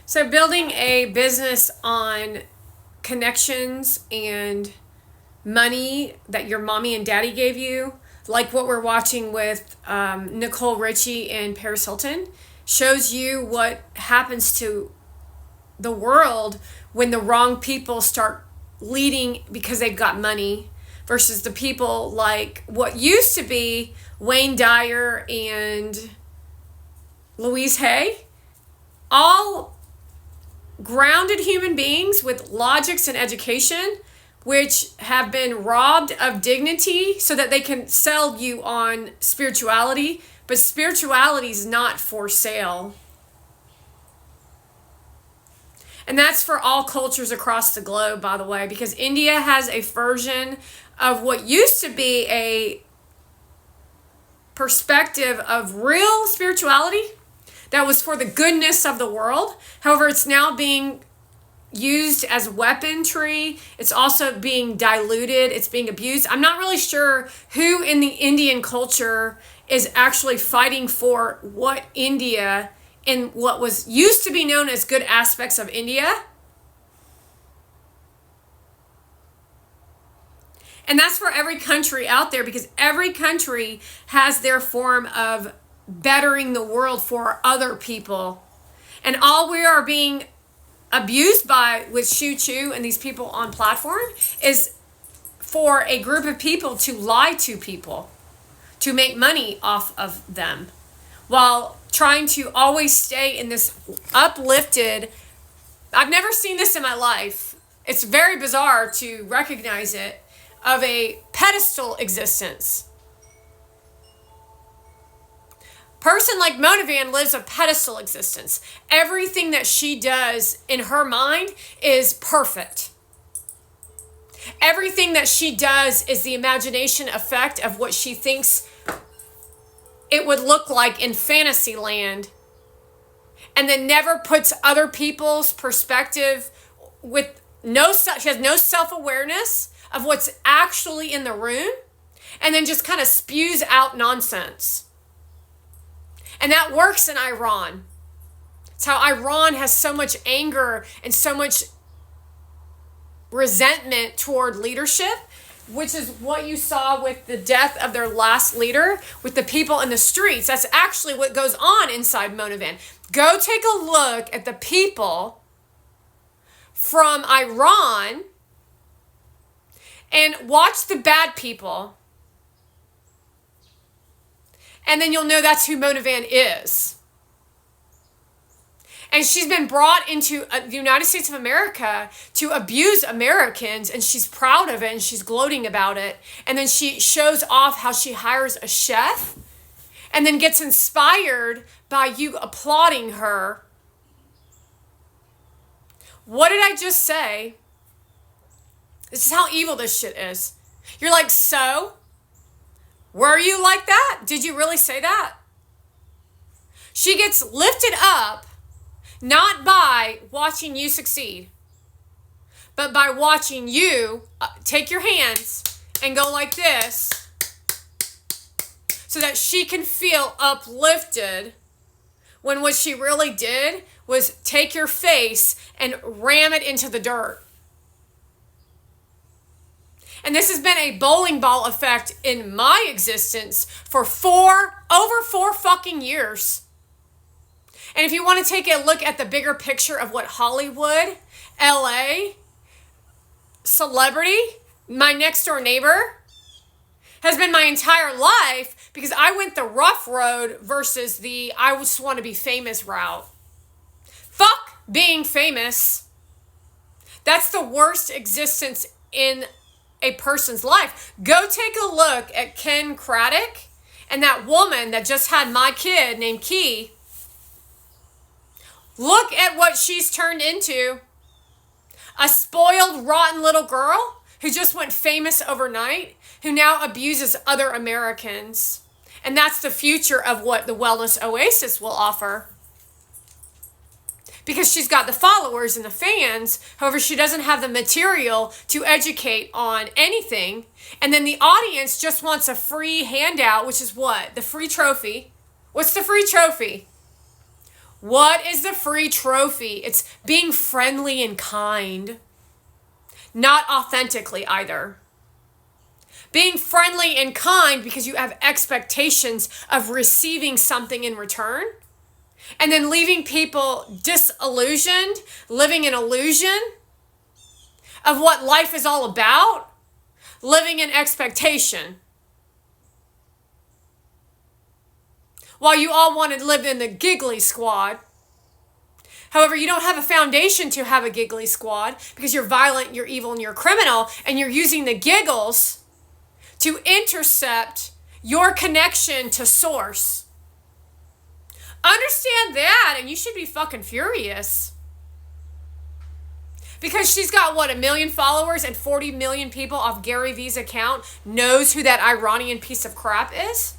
So building a business on connections and money that your mommy and daddy gave you, like what we're watching with Nicole Richie and Paris Hilton, shows you what happens to the world when the wrong people start leading because they've got money versus the people like what used to be Wayne Dyer and Louise Hay, all grounded human beings with logics and education, which have been robbed of dignity so that they can sell you on spirituality. But spirituality is not for sale. And that's for all cultures across the globe, by the way, because India has a version of what used to be a perspective of real spirituality that was for the goodness of the world. However, it's now being used as weaponry. It's also being diluted. It's being abused. I'm not really sure who in the Indian culture is actually fighting for what India in what was used to be known as good aspects of India. And that's for every country out there, because every country has their form of bettering the world for other people. And all we are being abused by with Shu Chu and these people on platform is for a group of people to lie to people, to make money off of them, while trying to always stay in this uplifted. I've never seen this in my life. It's very bizarre to recognize it, of a pedestal existence. Person like Mona Van lives a pedestal existence. Everything that she does in her mind is perfect. Everything that she does is the imagination effect of what she thinks it would look like in fantasy land, and then never puts other people's perspective with she has no self-awareness of what's actually in the room, and then just kind of spews out nonsense. And that works in Iran. It's how Iran has so much anger and so much resentment toward leadership, which is what you saw with the death of their last leader, with the people in the streets. That's actually what goes on inside Mona Van. Go take a look at the people from Iran and watch the bad people. And then you'll know that's who Mona Van is. And she's been brought into the United States of America to abuse Americans, and she's proud of it, and she's gloating about it. And then she shows off how she hires a chef and then gets inspired by you applauding her. What did I just say? This is how evil this shit is. You're like, so? Were you like that? Did you really say that? She gets lifted up not by watching you succeed, but by watching you take your hands and go like this so that she can feel uplifted, when what she really did was take your face and ram it into the dirt. And this has been a bowling ball effect in my existence for over four fucking years. And if you want to take a look at the bigger picture of what Hollywood, LA, celebrity, my next door neighbor, has been my entire life, because I went the rough road versus the I just want to be famous route. Fuck being famous. That's the worst existence in a person's life. Go take a look at Ken Craddock and that woman that just had my kid named Key. Look at what she's turned into. A spoiled, rotten little girl who just went famous overnight, who now abuses other Americans. And that's the future of what the Wellness Oasis will offer. Because she's got the followers and the fans. However, she doesn't have the material to educate on anything. And then the audience just wants a free handout, which is what? The free trophy. What's the free trophy? What is the free trophy? It's being friendly and kind. Not authentically either. Being friendly and kind because you have expectations of receiving something in return. And then leaving people disillusioned, living in illusion of what life is all about, living in expectation. While you all want to live in the giggly squad. However, you don't have a foundation to have a giggly squad because you're violent, you're evil, and you're criminal, and you're using the giggles to intercept your connection to source. Understand that, and you should be fucking furious. Because she's got, 1 million followers and 40 million people off Gary Vee's account knows who that Iranian piece of crap is?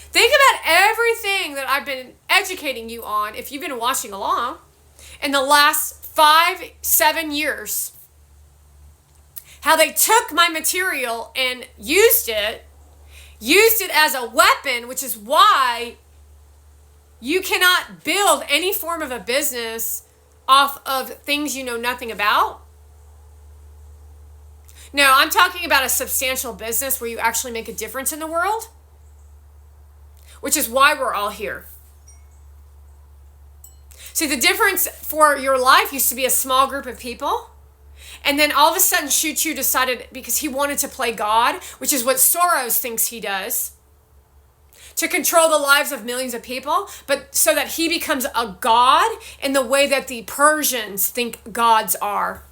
Think about everything that I've been educating you on, if you've been watching along, in the last 5-7 years. How they took my material and used it as a weapon, which is why you cannot build any form of a business off of things you know nothing about. No, I'm talking about a substantial business where you actually make a difference in the world, which is why we're all here. See, the difference for your life used to be a small group of people. And then all of a sudden, Shu Chu decided, because he wanted to play God, which is what Soros thinks he does, to control the lives of millions of people, but so that he becomes a god in the way that the Persians think gods are.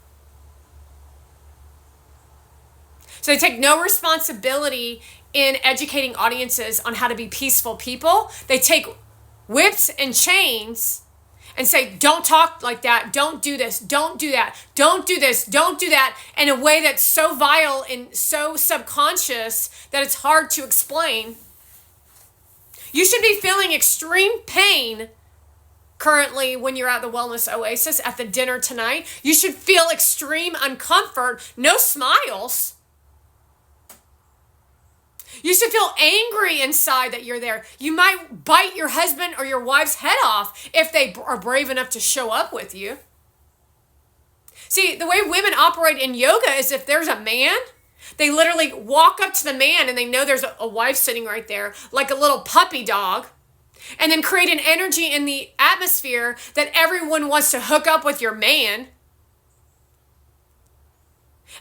So they take no responsibility in educating audiences on how to be peaceful people. They take whips and chains and say, don't talk like that, don't do this, don't do that, don't do this, don't do that, in a way that's so vile and so subconscious that it's hard to explain. You should be feeling extreme pain currently when you're at the Wellness Oasis at the dinner tonight. You should feel extreme uncomfort, no smiles. You should feel angry inside that you're there. You might bite your husband or your wife's head off if they are brave enough to show up with you. See, the way women operate in yoga is if there's a man, they literally walk up to the man and they know there's a wife sitting right there, like a little puppy dog, and then create an energy in the atmosphere that everyone wants to hook up with your man.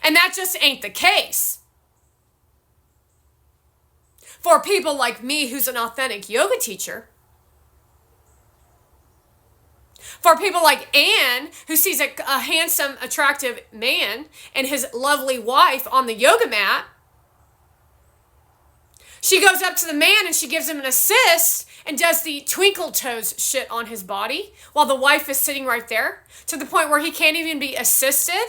And that just ain't the case. For people like me, who's an authentic yoga teacher. For people like Anne, who sees a handsome, attractive man and his lovely wife on the yoga mat. She goes up to the man and she gives him an assist and does the twinkle toes shit on his body while the wife is sitting right there, to the point where he can't even be assisted.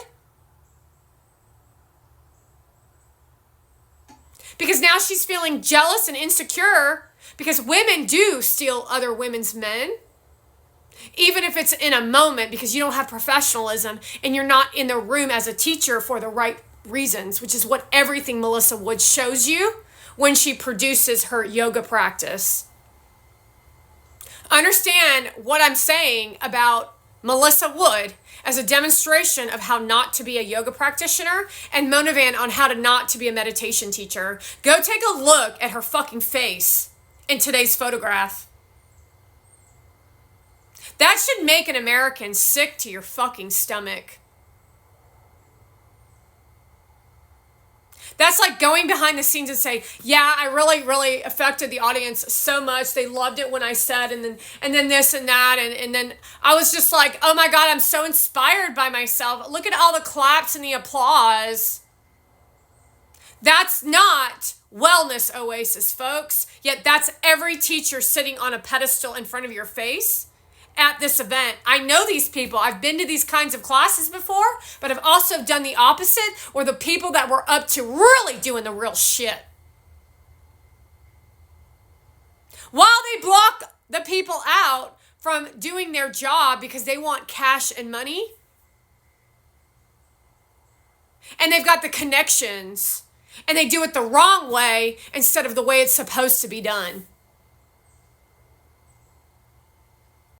Because now she's feeling jealous and insecure because women do steal other women's men. Even if it's in a moment because you don't have professionalism and you're not in the room as a teacher for the right reasons, which is what everything Melissa Wood shows you when she produces her yoga practice. Understand what I'm saying about Melissa Wood as a demonstration of how not to be a yoga practitioner, and Monovan on how to not to be a meditation teacher. Go take a look at her fucking face in today's photograph. That should make an American sick to your fucking stomach. That's like going behind the scenes and say, yeah, I really affected the audience so much. They loved it when I said, and then this and that. And then I was just like, oh my God, I'm so inspired by myself. Look at all the claps and the applause. That's not Wellness Oasis, folks. Yet that's every teacher sitting on a pedestal in front of your face at this event. I know these people. I've been to these kinds of classes before, but I've also done the opposite, or the people that were up to really doing the real shit. While they block the people out from doing their job because they want cash and money, and they've got the connections, and they do it the wrong way instead of the way it's supposed to be done.